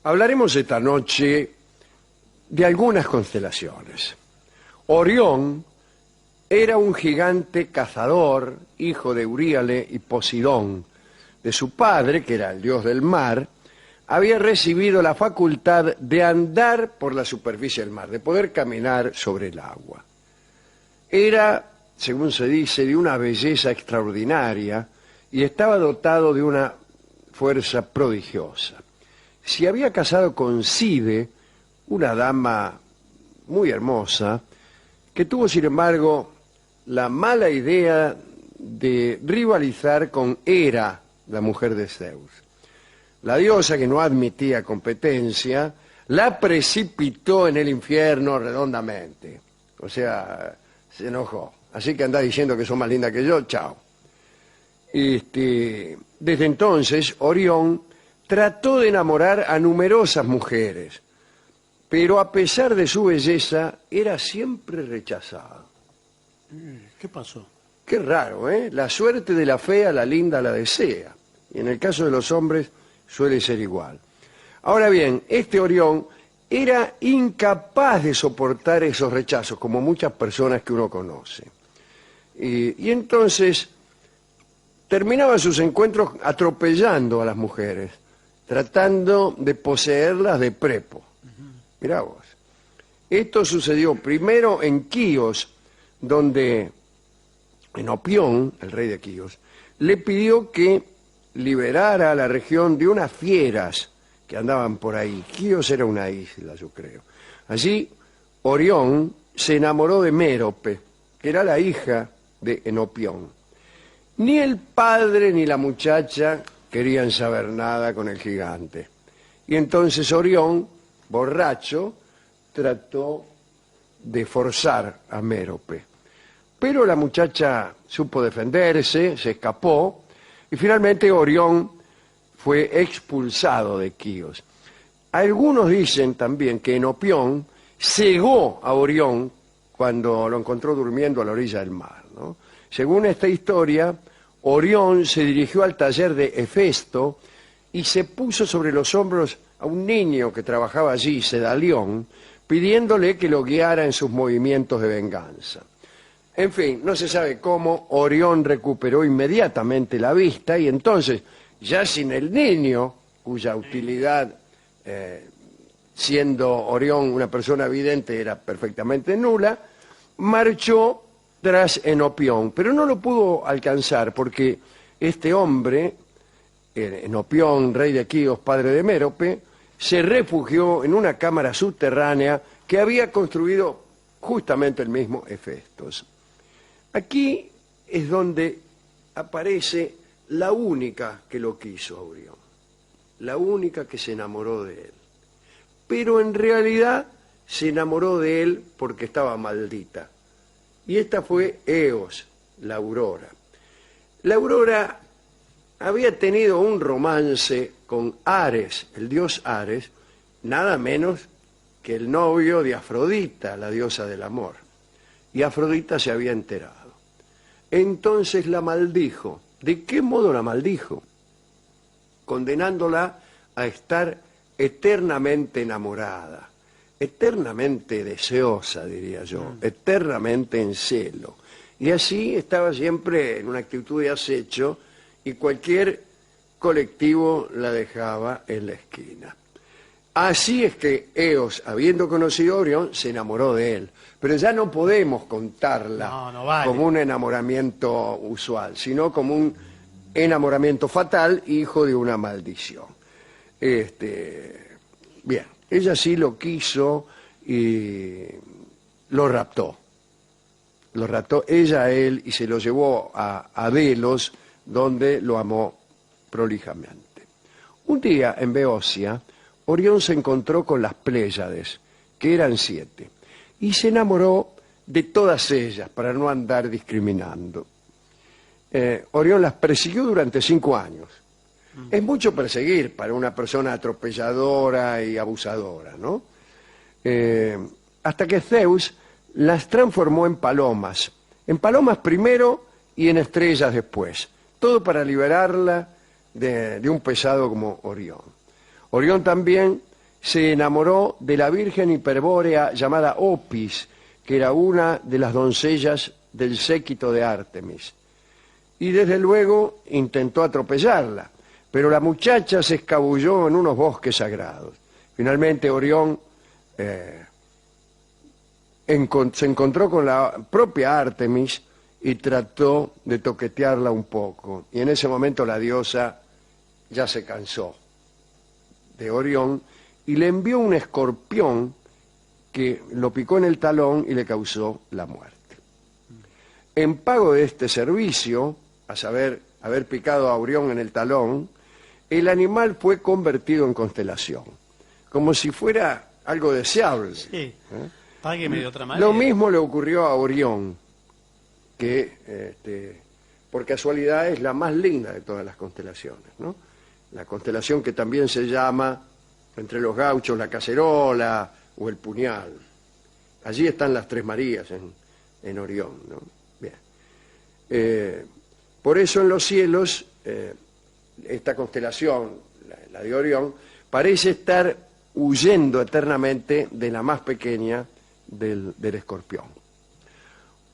Hablaremos esta noche de algunas constelaciones. Orión era un gigante cazador, hijo de Euríale y Posidón. De su padre, que era el dios del mar, había recibido la facultad de andar por la superficie del mar, de poder caminar sobre el agua. Era, según se dice, de una belleza extraordinaria y estaba dotado de una fuerza prodigiosa. Se había casado con Side, una dama muy hermosa, que tuvo, sin embargo, la mala idea de rivalizar con Hera, la mujer de Zeus. La diosa, que no admitía competencia, la precipitó en el infierno redondamente. O sea, se enojó. Así que anda diciendo que son más linda que yo, chao. Desde entonces, Orión trató de enamorar a numerosas mujeres, pero a pesar de su belleza, era siempre rechazado. ¿Qué pasó? Qué raro, ¿eh? La suerte de la fea, la linda la desea. Y en el caso de los hombres suele ser igual. Ahora bien, este Orión era incapaz de soportar esos rechazos, como muchas personas que uno conoce. Y entonces terminaba sus encuentros atropellando a las mujeres, tratando de poseerlas de prepo. Mirá vos. Esto sucedió primero en Quíos, donde Enopión, el rey de Quíos, le pidió que liberara a la región de unas fieras que andaban por ahí. Quíos era una isla, yo creo. Allí, Orión se enamoró de Mérope, que era la hija de Enopión. Ni el padre ni la muchacha querían saber nada con el gigante. Y entonces Orión, borracho, trató de forzar a Mérope. Pero la muchacha supo defenderse, se escapó, y finalmente Orión fue expulsado de Quíos. Algunos dicen también que Enopión cegó a Orión cuando lo encontró durmiendo a la orilla del mar, ¿no? Según esta historia, Orión se dirigió al taller de Hefesto y se puso sobre los hombros a un niño que trabajaba allí, Sedalión, pidiéndole que lo guiara en sus movimientos de venganza. En fin, no se sabe cómo, Orión recuperó inmediatamente la vista y entonces, ya sin el niño, cuya utilidad, siendo Orión una persona vidente, era perfectamente nula, marchó tras Enopión, pero no lo pudo alcanzar porque este hombre, Enopión, rey de Quíos, padre de Mérope, se refugió en una cámara subterránea que había construido justamente el mismo Hefestos. Aquí es donde aparece la única que lo quiso a Orión, la única que se enamoró de él. Pero en realidad se enamoró de él porque estaba maldita. Y esta fue Eos, la Aurora. La Aurora había tenido un romance con Ares, el dios Ares, nada menos que el novio de Afrodita, la diosa del amor. Y Afrodita se había enterado. Entonces la maldijo. ¿De qué modo la maldijo? Condenándola a estar eternamente enamorada, eternamente deseosa, diría yo, eternamente en celo. Y así estaba siempre en una actitud de acecho y cualquier colectivo la dejaba en la esquina. Así es que Eos, habiendo conocido a Orión, se enamoró de él. Pero ya no podemos contarla como un enamoramiento usual, sino como un enamoramiento fatal, hijo de una maldición. Bien, ella sí lo quiso y lo raptó. Lo raptó ella a él y se lo llevó a Delos, donde lo amó prolijamente. Un día en Beocia, Orión se encontró con las Pléyades, que eran 7, y se enamoró de todas ellas, para no andar discriminando. Orión las persiguió durante 5 años. Es mucho perseguir para una persona atropelladora y abusadora, ¿no? Hasta que Zeus las transformó en palomas primero y en estrellas después, todo para liberarla de un pesado como Orión. Orión también se enamoró de la virgen hiperbórea llamada Opis, que era una de las doncellas del séquito de Ártemis. Y desde luego intentó atropellarla, pero la muchacha se escabulló en unos bosques sagrados. Finalmente Orión se encontró con la propia Ártemis y trató de toquetearla un poco. Y en ese momento la diosa ya se cansó de Orión y le envió un escorpión que lo picó en el talón y le causó la muerte. En pago de este servicio, a saber, haber picado a Orión en el talón, el animal fue convertido en constelación, como si fuera algo deseable. Sí, págueme de otra manera. Lo mismo le ocurrió a Orión, que por casualidad es la más linda de todas las constelaciones, ¿no? La constelación que también se llama, entre los gauchos, la cacerola o el puñal. Allí están las Tres Marías en Orión, ¿no? Bien. Por eso en los cielos, esta constelación, la de Orión, parece estar huyendo eternamente de la más pequeña del escorpión.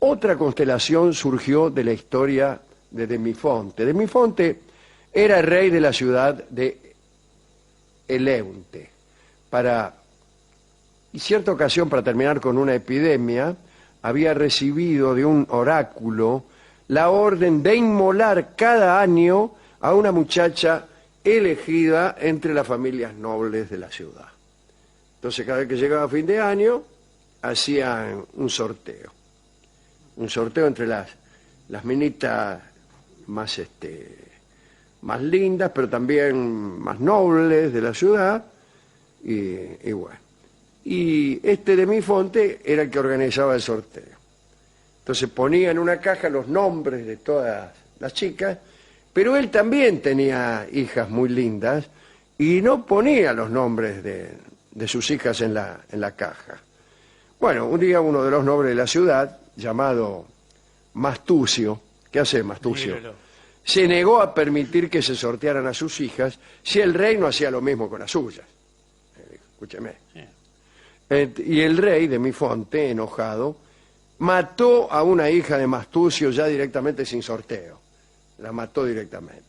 Otra constelación surgió de la historia de Demifonte. Demifonte era rey de la ciudad de Eleunte. Y cierta ocasión, para terminar con una epidemia, había recibido de un oráculo la orden de inmolar cada año a una muchacha elegida entre las familias nobles de la ciudad. Entonces, cada vez que llegaba fin de año, hacían un sorteo entre las minitas más lindas, pero también más nobles de la ciudad, y bueno. Y este Demifonte era el que organizaba el sorteo. Entonces ponía en una caja los nombres de todas las chicas, pero él también tenía hijas muy lindas y no ponía los nombres de sus hijas en la caja. Bueno, un día uno de los nobles de la ciudad, llamado Mastucio, ¿qué hace Mastucio? Se negó a permitir que se sortearan a sus hijas si el rey no hacía lo mismo con las suyas. Escúcheme. Y el rey, Demifonte, enojado, mató a una hija de Mastucio ya directamente sin sorteo. La mató directamente.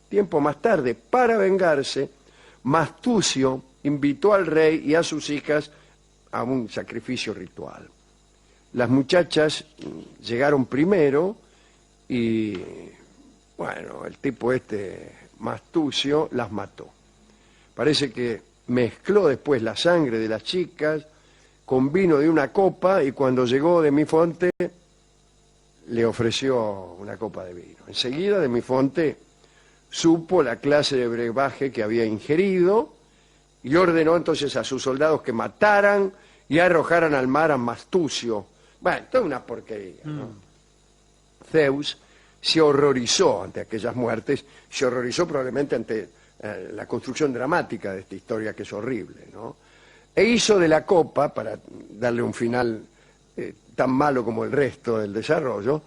Tiempo más tarde, para vengarse, Mastucio invitó al rey y a sus hijas a un sacrificio ritual. Las muchachas llegaron primero y, bueno, el tipo Mastucio, las mató. Parece que mezcló después la sangre de las chicas con vino de una copa y cuando llegó Demifonte le ofreció una copa de vino. Enseguida Demifonte supo la clase de brebaje que había ingerido y ordenó entonces a sus soldados que mataran y arrojaran al mar a Mastucio. Bueno, toda una porquería, ¿no? Zeus se horrorizó ante aquellas muertes, se horrorizó probablemente ante la construcción dramática de esta historia que es horrible, ¿no? E hizo de la copa, para darle un final tan malo como el resto del desarrollo,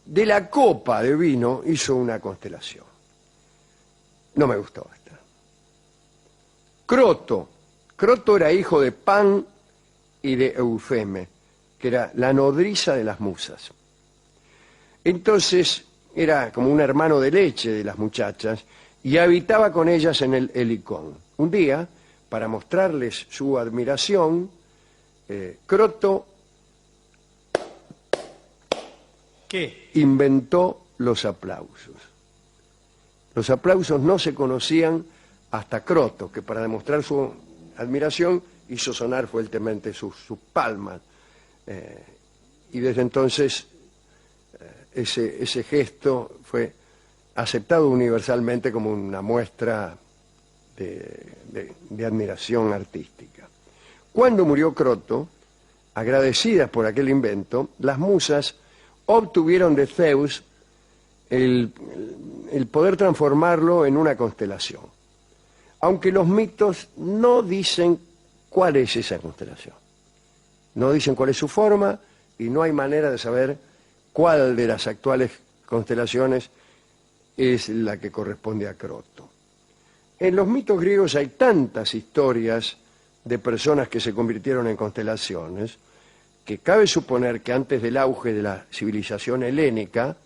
de la copa de vino hizo una constelación. No me gustó esta. Croto era hijo de Pan y de Eufeme, que era la nodriza de las musas. Entonces era como un hermano de leche de las muchachas y habitaba con ellas en el Helicón. Un día, para mostrarles su admiración, Croto inventó los aplausos. Los aplausos no se conocían hasta Croto, que para demostrar su admiración hizo sonar fuertemente sus palmas. Y desde entonces ese gesto fue aceptado universalmente como una muestra de admiración artística. Cuando murió Croto, agradecidas por aquel invento, las musas obtuvieron de Zeus el poder transformarlo en una constelación. Aunque los mitos no dicen cuál es esa constelación. No dicen cuál es su forma y no hay manera de saber cuál de las actuales constelaciones es la que corresponde a Croto. En los mitos griegos hay tantas historias de personas que se convirtieron en constelaciones, que cabe suponer que antes del auge de la civilización helénica,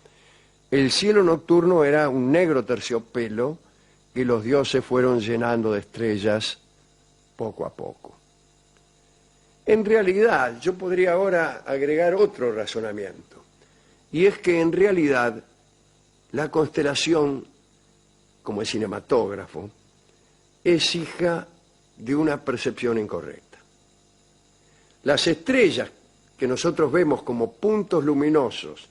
el cielo nocturno era un negro terciopelo que los dioses fueron llenando de estrellas poco a poco. En realidad, yo podría ahora agregar otro razonamiento, y es que en realidad la constelación, como el cinematógrafo, es hija de una percepción incorrecta. Las estrellas que nosotros vemos como puntos luminosos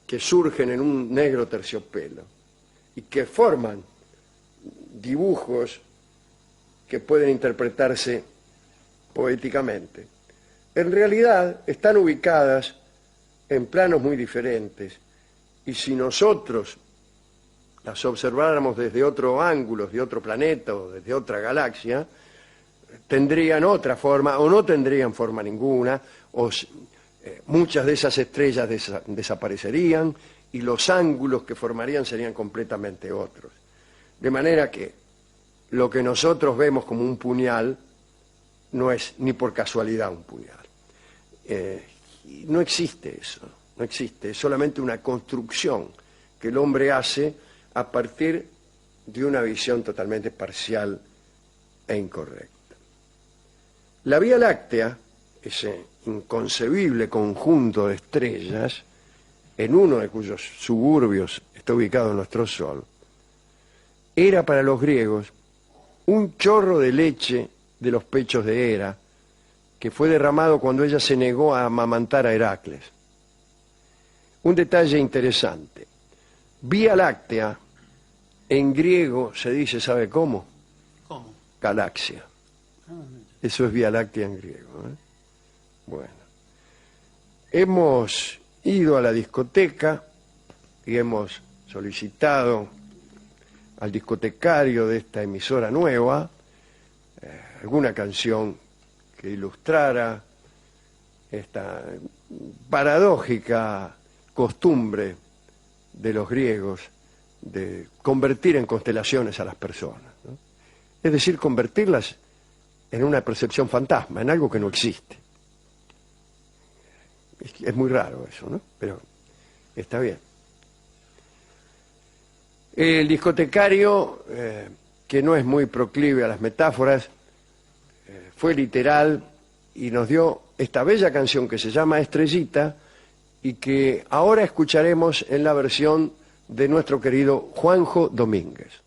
que surgen en un negro terciopelo y que forman dibujos que pueden interpretarse poéticamente, en realidad están ubicadas en planos muy diferentes, y si nosotros las observáramos desde otro ángulo, de otro planeta o desde otra galaxia, tendrían otra forma o no tendrían forma ninguna, o muchas de esas estrellas desaparecerían y los ángulos que formarían serían completamente otros. De manera que lo que nosotros vemos como un puñal no es ni por casualidad un puñal. No existe eso, no existe, es solamente una construcción que el hombre hace a partir de una visión totalmente parcial e incorrecta. La Vía Láctea, ese inconcebible conjunto de estrellas, en uno de cuyos suburbios está ubicado nuestro Sol, era para los griegos un chorro de leche de los pechos de Hera, que fue derramado cuando ella se negó a amamantar a Heracles. Un detalle interesante: Vía Láctea en griego se dice, ¿sabe cómo? ¿Cómo? Galaxia. Eso es Vía Láctea en griego, ¿eh? Bueno, hemos ido a la discoteca y hemos solicitado al discotecario de esta emisora nueva alguna canción que ilustrara esta paradójica costumbre de los griegos de convertir en constelaciones a las personas, ¿no? Es decir, convertirlas en una percepción fantasma, en algo que no existe. Es muy raro eso, ¿no? Pero está bien. El discotecario, que no es muy proclive a las metáforas, fue literal y nos dio esta bella canción que se llama Estrellita y que ahora escucharemos en la versión de nuestro querido Juanjo Domínguez.